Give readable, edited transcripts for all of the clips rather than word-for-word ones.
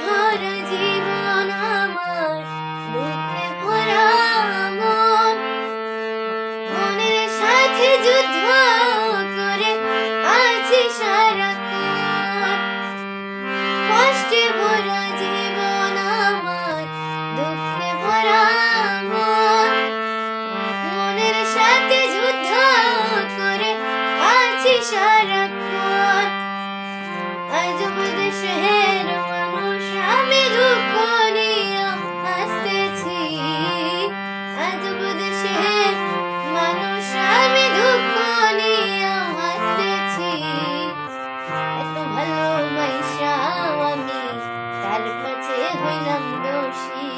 ভরা জীবন আমার, দুঃখে ভরা মন, মনের সাথে যুদ্ধ করে আছি সারাক্ষণ। কষ্টে ভরা জীবন আমার, দুঃখে ভরা মন, মনের সাথে যুদ্ধ করে আছি সারাক্ষণ। আজব দেশের মানুষ আমি, দুঃখ নিয়ে হাসতেছি। আজব দেশের মানুষ আমি, দুঃখ নিয়ে হাসতেছি। এত ভালোবাসা আমি, তার কাছে হইলাম দোষী।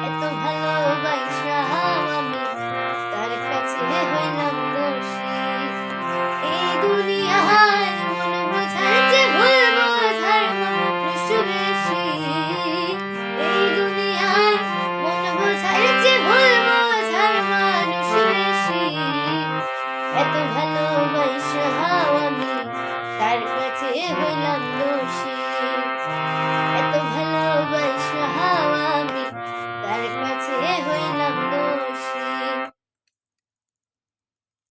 এত ভালোবাসা আমি, তার কাছে হইলাম দোষী। এই দুনিয়ায় মন বোঝার চেয়ে ভুল বোঝার মানুষ বেশি। এই দুনিয়ায় মন বোঝার চেয়ে ভুল বোঝার মানুষ বেশি। এত ভালোবাসা আমি, তার কাছে হইলাম